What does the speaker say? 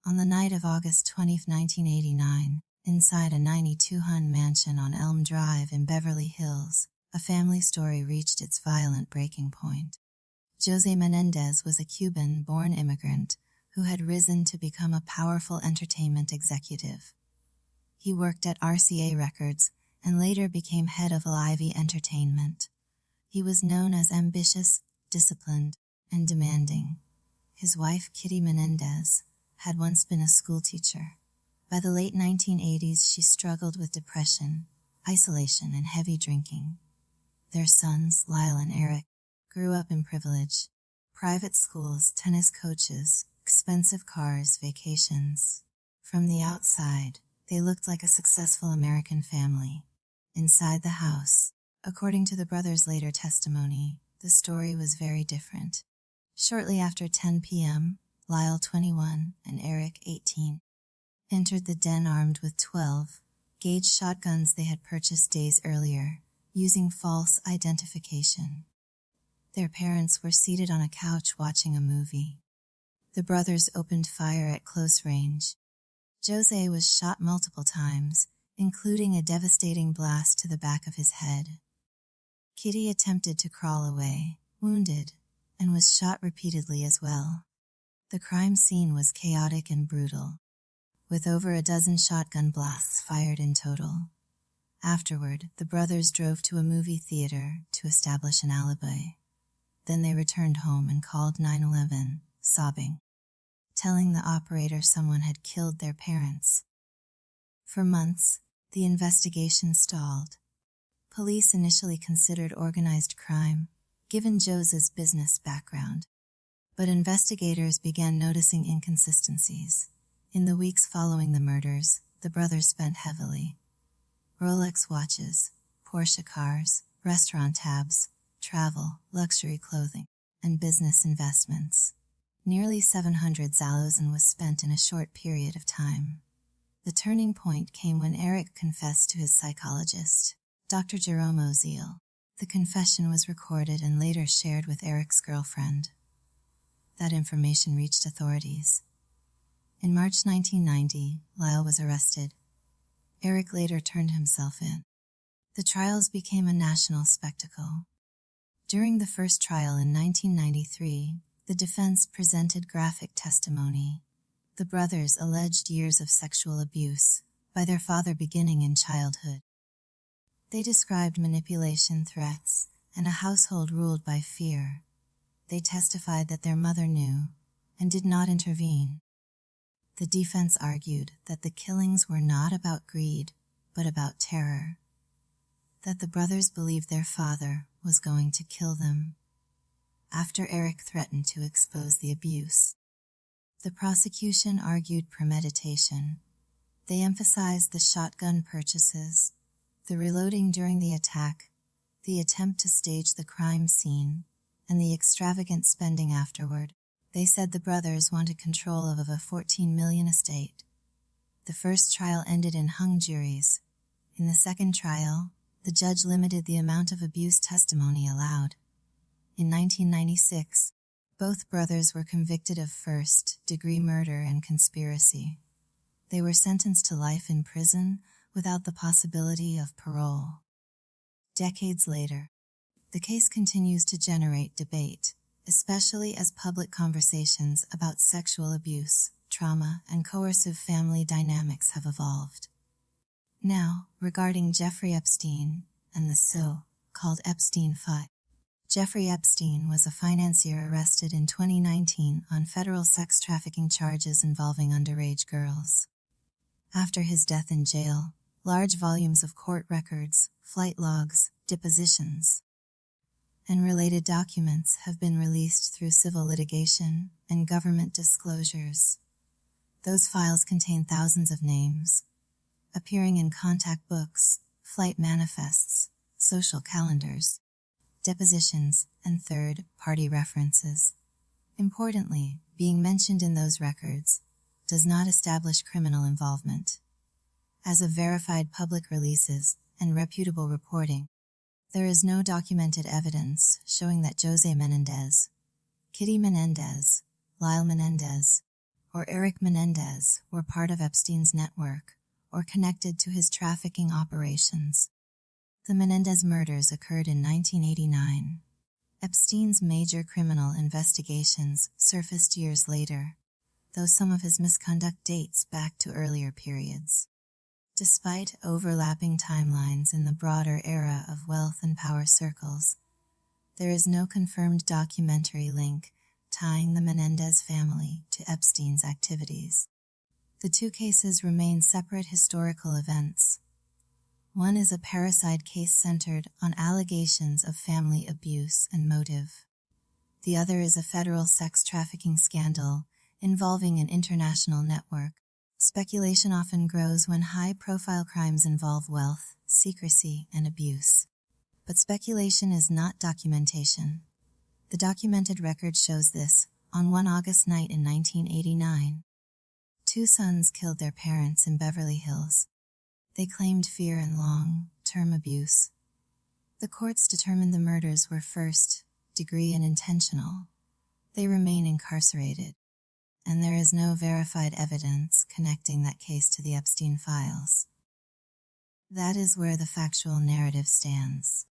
On the night of August 20, 1989, inside a 92-hun mansion on Elm Drive in Beverly Hills, a family story reached its violent breaking point. José Menendez was a Cuban-born immigrant who had risen to become a powerful entertainment executive. He worked at RCA Records and later became head of Live Entertainment. He was known as ambitious, disciplined, and demanding. His wife, Kitty Menendez, had once been a schoolteacher. By the late 1980s, she struggled with depression, isolation, and heavy drinking. Their sons, Lyle and Eric, grew up in privilege. Private schools, tennis coaches, expensive cars, vacations. From the outside, they looked like a successful American family. Inside the house, according to the brothers' later testimony, the story was very different. Shortly after 10 p.m., Lyle, 21, and Eric, 18, entered the den armed with 12-gauge shotguns they had purchased days earlier, using false identification. Their parents were seated on a couch watching a movie. The brothers opened fire at close range. José was shot multiple times, including a devastating blast to the back of his head. Kitty attempted to crawl away, wounded, and was shot repeatedly as well. The crime scene was chaotic and brutal, with over a dozen shotgun blasts fired in total. Afterward, the brothers drove to a movie theater to establish an alibi. Then they returned home and called 911, sobbing, telling the operator someone had killed their parents. For months, the investigation stalled. Police initially considered organized crime, given José's business background. But investigators began noticing inconsistencies. In the weeks following the murders, the brothers spent heavily. Rolex watches, Porsche cars, restaurant tabs, travel, luxury clothing, and business investments. Nearly $700,000 was spent in a short period of time. The turning point came when Eric confessed to his psychologist, Dr. Jerome Oziel. The confession was recorded and later shared with Eric's girlfriend. That information reached authorities. In March 1990, Lyle was arrested. Eric later turned himself in. The trials became a national spectacle. During the first trial in 1993, the defense presented graphic testimony. The brothers alleged years of sexual abuse by their father beginning in childhood. They described manipulation, threats, and a household ruled by fear. They testified that their mother knew and did not intervene. The defense argued that the killings were not about greed, but about terror. That the brothers believed their father was going to kill them. After Eric threatened to expose the abuse, the prosecution argued premeditation. They emphasized the shotgun purchases, the reloading during the attack, the attempt to stage the crime scene, and the extravagant spending afterward. They said the brothers wanted control of a $14 million estate. The first trial ended in hung juries. In the second trial, the judge limited the amount of abuse testimony allowed. In 1996, both brothers were convicted of first-degree murder and conspiracy. They were sentenced to life in prison without the possibility of parole. Decades later, the case continues to generate debate, especially as public conversations about sexual abuse, trauma, and coercive family dynamics have evolved. Now, regarding Jeffrey Epstein and the so-called Epstein files. Jeffrey Epstein was a financier arrested in 2019 on federal sex trafficking charges involving underage girls. After his death in jail, large volumes of court records, flight logs, depositions, and related documents have been released through civil litigation and government disclosures. Those files contain thousands of names, appearing in contact books, flight manifests, social calendars, depositions, and third-party references. Importantly, being mentioned in those records does not establish criminal involvement. As of verified public releases and reputable reporting, there is no documented evidence showing that José Menendez, Kitty Menendez, Lyle Menendez, or Eric Menendez were part of Epstein's network or connected to his trafficking operations. The Menendez murders occurred in 1989. Epstein's major criminal investigations surfaced years later, though some of his misconduct dates back to earlier periods. Despite overlapping timelines in the broader era of wealth and power circles, there is no confirmed documentary link tying the Menendez family to Epstein's activities. The two cases remain separate historical events. One is a parricide case centered on allegations of family abuse and motive. The other is a federal sex trafficking scandal involving an international network. Speculation often grows when high-profile crimes involve wealth, secrecy, and abuse. But speculation is not documentation. The documented record shows this. On one August night in 1989, two sons killed their parents in Beverly Hills. They claimed fear and long-term abuse. The courts determined the murders were first-degree and intentional. They remain incarcerated, and there is no verified evidence connecting that case to the Epstein files. That is where the factual narrative stands.